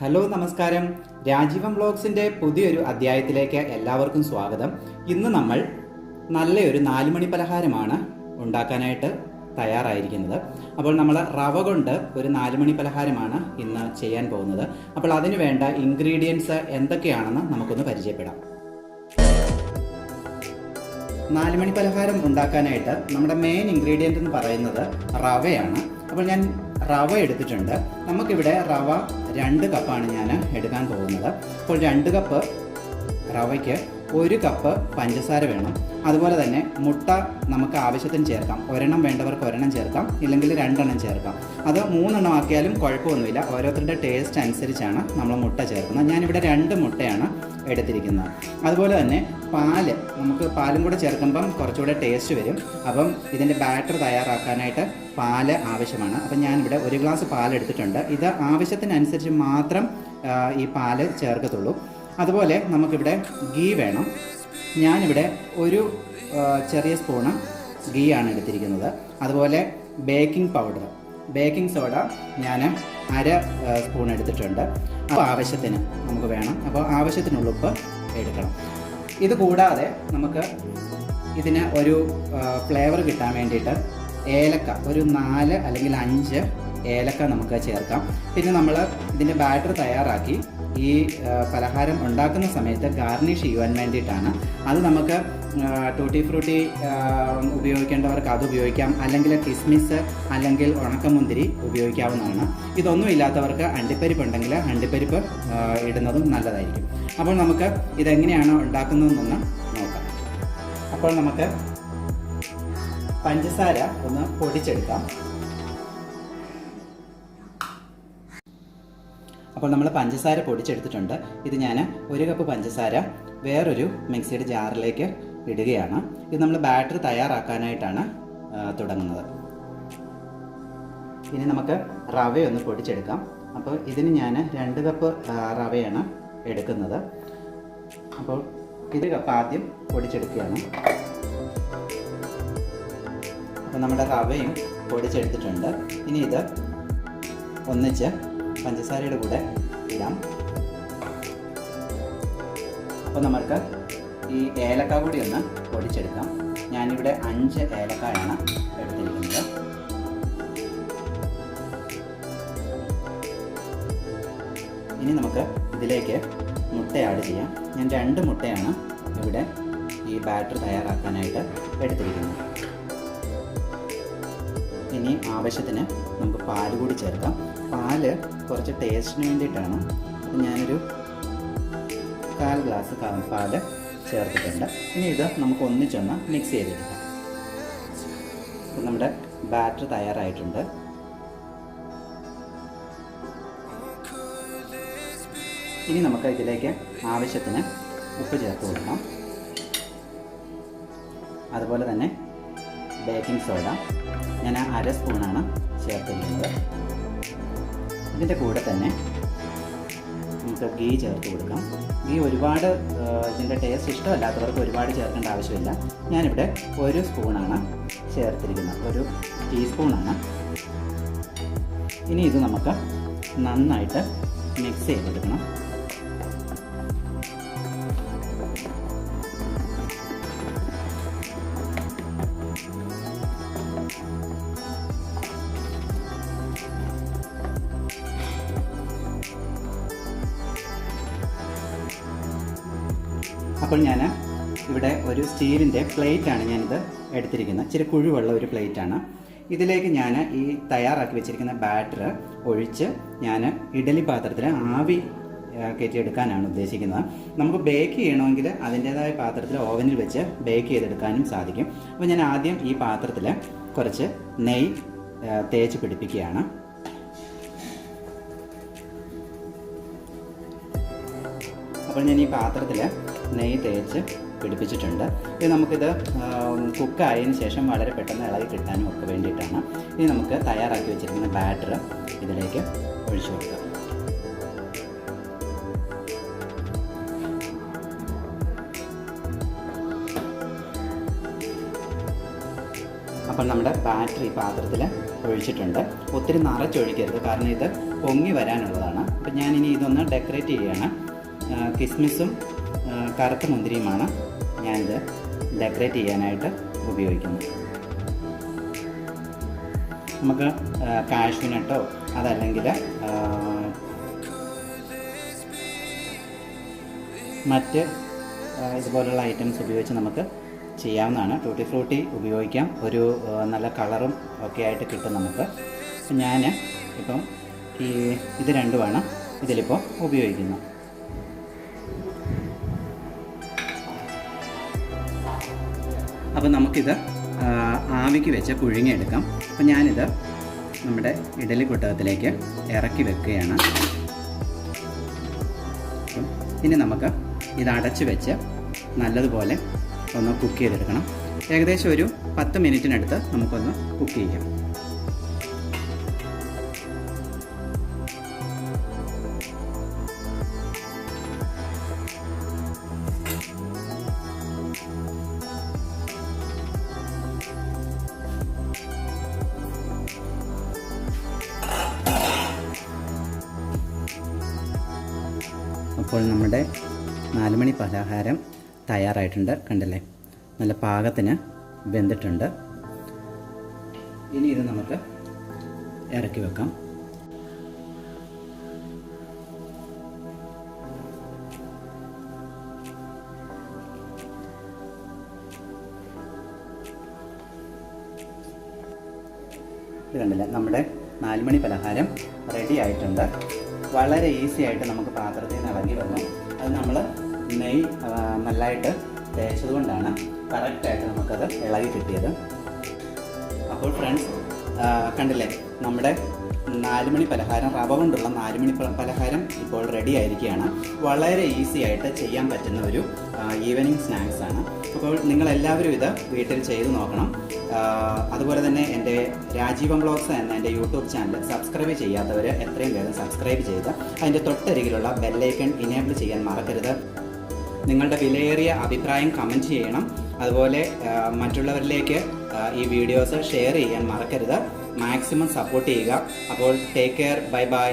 Hello നമസ്കാരം. രാജീവം വ്ലോഗ്സിൻ്റെ പുതിയൊരു അധ്യായത്തിലേക്ക് എല്ലാവർക്കും സ്വാഗതം. ഇന്ന് നമ്മൾ നല്ലൊരു 4 മണി പലഹാരമാണ് ഉണ്ടാക്കാനായിട്ട് തയ്യാറായിരിക്കുന്നത്. അപ്പോൾ നമ്മൾ റവ കൊണ്ട് ഒരു 4 മണി പലഹാരമാണ് ഇന്ന് ചെയ്യാൻ പോകുന്നത്. അപ്പോൾ അതിന് വേണ്ട ഇൻഗ്രീഡിയൻസ് എന്തൊക്കെയാണെന്ന് നമുക്കൊന്ന് പരിചയപ്പെടാം. 4 മണി പലഹാരം ഉണ്ടാക്കാനായിട്ട് നമ്മുടെ മെയിൻ ഇൻഗ്രീഡിയൻ്റ് എന്ന് പറയുന്നത് റവയാണ്. അപ്പോൾ ഞാൻ റവ എടുത്തിട്ടുണ്ട്. നമുക്കിവിടെ റവ 2 കപ്പാണ് ഞാൻ എടുക്കാൻ പോകുന്നത്. അപ്പോൾ 2 കപ്പ് റവയ്ക്ക് 1 കപ്പ് പഞ്ചസാര വേണം. അതുപോലെ തന്നെ മുട്ട നമുക്ക് ആവശ്യത്തിന് ചേർക്കാം. ഒരെണ്ണം വേണ്ടവർക്ക് ഒരെണ്ണം ചേർക്കാം, ഇല്ലെങ്കിൽ 2 എണ്ണം ചേർക്കാം. അത് 3 എണ്ണം ആക്കിയാലും കുഴപ്പമൊന്നുമില്ല. ഓരോരുത്തരുടെ ടേസ്റ്റ് അനുസരിച്ചാണ് നമ്മൾ മുട്ട ചേർക്കുന്നത്. ഞാനിവിടെ 2 മുട്ടയാണ് എടുത്തിരിക്കുന്നത്. അതുപോലെ തന്നെ പാല്, നമുക്ക് പാലും കൂടെ ചേർക്കുമ്പം കുറച്ചുകൂടെ ടേസ്റ്റ് വരും. അപ്പം ഇതിൻ്റെ ബാറ്റർ തയ്യാറാക്കാനായിട്ട് പാല് ആവശ്യമാണ്. അപ്പം ഞാനിവിടെ 1 ഗ്ലാസ് പാൽ എടുത്തിട്ടുണ്ട്. ഇത് ആവശ്യത്തിനനുസരിച്ച് മാത്രം ഈ പാല് ചേർക്കത്തുള്ളൂ. അതുപോലെ നമുക്കിവിടെ ഗീ വേണം. ഞാനിവിടെ ഒരു ചെറിയ സ്പൂണ് ഗീ ആണ് എടുത്തിരിക്കുന്നത്. അതുപോലെ ബേക്കിംഗ് പൗഡർ, ബേക്കിംഗ് സോഡ ഞാൻ 1/2 സ്പൂൺ എടുത്തിട്ടുണ്ട്. അപ്പോൾ ആവശ്യത്തിന് നമുക്ക് വേണം. അപ്പോൾ ആവശ്യത്തിനുള്ള ഉപ്പ് എടുക്കണം. ഇത് കൂടാതെ നമുക്ക് ഇതിന് ഒരു ഫ്ലേവർ കിട്ടാൻ വേണ്ടിയിട്ട് ഏലക്ക, ഒരു 4 അല്ലെങ്കിൽ 5 ഏലക്ക നമുക്ക് ചേർക്കാം. പിന്നെ നമ്മൾ ഇതിൻ്റെ ബാറ്റർ തയ്യാറാക്കി ഈ പലഹാരം ഉണ്ടാക്കുന്ന സമയത്ത് ഗാർണിഷ് ചെയ്യുവാൻ വേണ്ടിയിട്ടാണ്. അത് നമുക്ക് ടൂട്ടി ഫ്രൂട്ടി ഉപയോഗിക്കേണ്ടവർക്ക് അത് ഉപയോഗിക്കാം, അല്ലെങ്കിൽ കിസ്മിസ് അല്ലെങ്കിൽ ഉണക്കമുന്തിരി ഉപയോഗിക്കാവുന്നതാണ്. ഇതൊന്നും ഇല്ലാത്തവർക്ക് അണ്ടിപ്പരിപ്പ് ഉണ്ടെങ്കിൽ അണ്ടിപ്പരിപ്പ് ഇടുന്നതും നല്ലതായിരിക്കും. അപ്പോൾ നമുക്ക് ഇതെങ്ങനെയാണ് ഉണ്ടാക്കുന്നതെന്നൊന്ന് നോക്കാം. അപ്പോൾ നമുക്ക് പഞ്ചസാര ഒന്ന് പൊടിച്ചെടുക്കാം. അപ്പോൾ നമ്മൾ പഞ്ചസാര പൊടിച്ചെടുത്തിട്ടുണ്ട്. ഇത് ഞാൻ 1 കപ്പ് പഞ്ചസാര വേറൊരു മിക്സിയുടെ ജാറിലേക്ക് ഇടുകയാണ്. ഇത് നമ്മൾ ബാറ്റർ തയ്യാറാക്കാനായിട്ടാണ് തുടങ്ങുന്നത്. ഇനി നമുക്ക് റവയൊന്ന് പൊടിച്ചെടുക്കാം. അപ്പോൾ ഇതിന് ഞാൻ 2 കപ്പ് റവയാണ് എടുക്കുന്നത്. അപ്പോൾ 1 കപ്പ് ആദ്യം പൊടിച്ചെടുക്കുകയാണ്. അപ്പോൾ നമ്മുടെ റവയും പൊടിച്ചെടുത്തിട്ടുണ്ട്. ഇനി ഇത് ഒന്നിച്ച് പഞ്ചസാരയുടെ കൂടെ ഇടാം. അപ്പോൾ നമുക്ക് ഈ ഏലക്ക കൂടി ഒന്ന് പൊടിച്ചെടുക്കാം. ഞാനിവിടെ 5 ഏലക്കായാണ് എടുത്തിരിക്കുന്നത്. ഇനി നമുക്ക് ഇതിലേക്ക് മുട്ട ആഡ് ചെയ്യാം. ഞാൻ 2 മുട്ടയാണ് ഇവിടെ ഈ ബാറ്റർ തയ്യാറാക്കാനായിട്ട് എടുത്തിരിക്കുന്നത്. ഇനി ആവശ്യത്തിന് നമുക്ക് പാല് കൂടി ചേർക്കാം. പാല് കുറച്ച് ടേസ്റ്റിന് വേണ്ടിയിട്ടാണ്. ഞാനൊരു 1/4 ഗ്ലാസ് പാല് ചേർത്തിട്ടുണ്ട്. ഇനി ഇത് നമുക്ക് ഒന്നിച്ചൊന്ന് മിക്സ് ചെയ്തെടുക്കാം. അപ്പോൾ നമ്മുടെ ബാറ്റർ തയ്യാറായിട്ടുണ്ട്. ഇനി നമുക്ക് ഇതിലേക്ക് ആവശ്യത്തിന് ഉപ്പ് ചേർത്ത് കൊടുക്കാം. അതുപോലെ തന്നെ ബേക്കിംഗ് സോഡ ഞാൻ 1/2 സ്പൂണാണ് ചേർത്തിരിക്കുന്നത്. ഇതിൻ്റെ കൂടെ തന്നെ നമുക്ക് ഗീ ചേർത്ത് കൊടുക്കാം. ഗീ ഒരുപാട് ഇതിൻ്റെ ടേസ്റ്റ് ഇഷ്ടമല്ലാത്തവർക്ക് ഒരുപാട് ചേർക്കേണ്ട ആവശ്യമില്ല. ഞാനിവിടെ 1 സ്പൂണാണ് ചേർത്തിരിക്കുന്നത്, 1 ടീസ്പൂണാണ്. ഇനി ഇത് നമുക്ക് നന്നായിട്ട് മിക്സ് ചെയ്തെടുക്കണം. അപ്പോൾ ഞാൻ ഇവിടെ ഒരു സ്റ്റീലിൻ്റെ പ്ലേറ്റാണ് ഞാനിത് എടുത്തിരിക്കുന്നത്. ഇച്ചിരി കുഴിവുള്ള ഒരു പ്ലേറ്റാണ്. ഇതിലേക്ക് ഞാൻ ഈ തയ്യാറാക്കി വെച്ചിരിക്കുന്ന ബാറ്റർ ഒഴിച്ച് ഞാൻ ഇഡലി പാത്രത്തിൽ ആവി കയറ്റിയെടുക്കാനാണ് ഉദ്ദേശിക്കുന്നത്. നമുക്ക് ബേക്ക് ചെയ്യണമെങ്കിൽ അതിൻ്റേതായ പാത്രത്തിൽ ഓവനിൽ വെച്ച് ബേക്ക് ചെയ്തെടുക്കാനും സാധിക്കും. അപ്പോൾ ഞാൻ ആദ്യം ഈ പാത്രത്തിൽ കുറച്ച് നെയ്യ് തേച്ച് പിടിപ്പിക്കുകയാണ്. അപ്പോൾ ഞാൻ ഈ പാത്രത്തിൽ നെയ്യ് തേച്ച് പിടിപ്പിച്ചിട്ടുണ്ട്. ഇത് നമുക്കിത് കുക്കായതിന് ശേഷം വളരെ പെട്ടെന്ന് ഇളകി കിട്ടാനും ഒക്കെ വേണ്ടിയിട്ടാണ്. ഇനി നമുക്ക് തയ്യാറാക്കി വെച്ചിരിക്കുന്ന ബാറ്റർ ഇതിലേക്ക് ഒഴിച്ചു കൊടുക്കാം. അപ്പോൾ നമ്മുടെ ബാറ്ററി പാത്രത്തിൽ ഒഴിച്ചിട്ടുണ്ട്. ഒത്തിരി നിറച്ചൊഴിക്കരുത്, കാരണം ഇത് പൊങ്ങി വരാനുള്ളതാണ്. അപ്പം ഞാനിനി ഇതൊന്ന് ഡെക്കറേറ്റ് ചെയ്യുകയാണ്. കിസ്മിസും കറുത്ത മുന്തിരിയുമാണ് ഞാനിത് ഡെക്കറേറ്റ് ചെയ്യാനായിട്ട് ഉപയോഗിക്കുന്നത്. നമുക്ക് കാഷ്യൂനട്ടോ അതല്ലെങ്കിൽ മറ്റ് ഇതുപോലുള്ള ഐറ്റംസ് ഉപയോഗിച്ച് നമുക്ക് ചെയ്യാവുന്നതാണ്. ടൂട്ടി ഫ്രൂട്ടി ഉപയോഗിക്കാം, ഒരു നല്ല കളറും ഒക്കെ ആയിട്ട് കിട്ടും നമുക്ക്. ഞാൻ ഇപ്പം ഇത് രണ്ടുമാണ് ഇതിലിപ്പോൾ ഉപയോഗിക്കുന്നത്. അപ്പോൾ നമുക്കിത് ആവിക്ക് വെച്ച് പുഴുങ്ങിയെടുക്കാം. അപ്പോൾ ഞാനിത് നമ്മുടെ ഇഡലി കുട്ടകത്തിലേക്ക് ഇറക്കി വെക്കുകയാണ്. ഇനി നമുക്ക് ഇത് അടച്ച് വെച്ച് നല്ലതുപോലെ ഒന്ന് കുക്ക് ചെയ്തെടുക്കണം. ഏകദേശം ഒരു 10 മിനിറ്റിനടുത്ത് നമുക്കൊന്ന് കുക്ക് ചെയ്യാം. അപ്പോൾ നമ്മുടെ 4 മണി പലഹാരം തയ്യാറായിട്ടുണ്ട്. കണ്ടില്ലേ, നല്ല പാകത്തിന് വെന്തിട്ടുണ്ട്. ഇനി ഇത് നമുക്ക് ഇറക്കി വെക്കാം. ഇത് കണ്ടില്ലേ, നമ്മുടെ 4 മണി പലഹാരം റെഡി ആയിട്ടുണ്ട്. വളരെ ഈസി ആയിട്ട് നമുക്ക് പാത്രത്തിൽ നിന്ന് ഇളകി വന്നു. അത് നമ്മൾ നെയ്യ് നല്ലതായിട്ട് തേച്ചത് കൊണ്ടാണ് കറക്റ്റായിട്ട് നമുക്കത് ഇളകി കിട്ടിയത്. അപ്പോൾ ഫ്രണ്ട്സ് കണ്ടില്ലേ, നമ്മുടെ 4 മണി പലഹാരം, റവ കൊണ്ടുള്ള 4 മണി പലഹാരം ഇപ്പോൾ റെഡി ആയിരിക്കുകയാണ്. വളരെ ഈസി ആയിട്ട് ചെയ്യാൻ പറ്റുന്ന ഒരു ഈവനിങ് സ്നാക്സ് ആണ്. അപ്പോൾ നിങ്ങളെല്ലാവരും ഇത് വീട്ടിൽ ചെയ്ത് നോക്കണം. അതുപോലെ തന്നെ എൻ്റെ രാജീവം വ്ളോഗ്സ് എന്ന എൻ്റെ യൂട്യൂബ് ചാനൽ സബ്സ്ക്രൈബ് ചെയ്യാത്തവർ എത്രയും വേഗം സബ്സ്ക്രൈബ് ചെയ്ത് അതിൻ്റെ തൊട്ടരികിലുള്ള ബെല്ലൈക്കൺ ഇനേബിൾ ചെയ്യാൻ മറക്കരുത്. നിങ്ങളുടെ വിലയേറിയ അഭിപ്രായം കമൻറ്റ് ചെയ്യണം. അതുപോലെ മറ്റുള്ളവരിലേക്ക് ഈ വീഡിയോസ് ഷെയർ ചെയ്യാൻ മറക്കരുത്. മാക്സിമം സപ്പോർട്ട് ചെയ്യുക. അപ്പോൾ ടേക്ക് കെയർ, ബൈ ബൈ.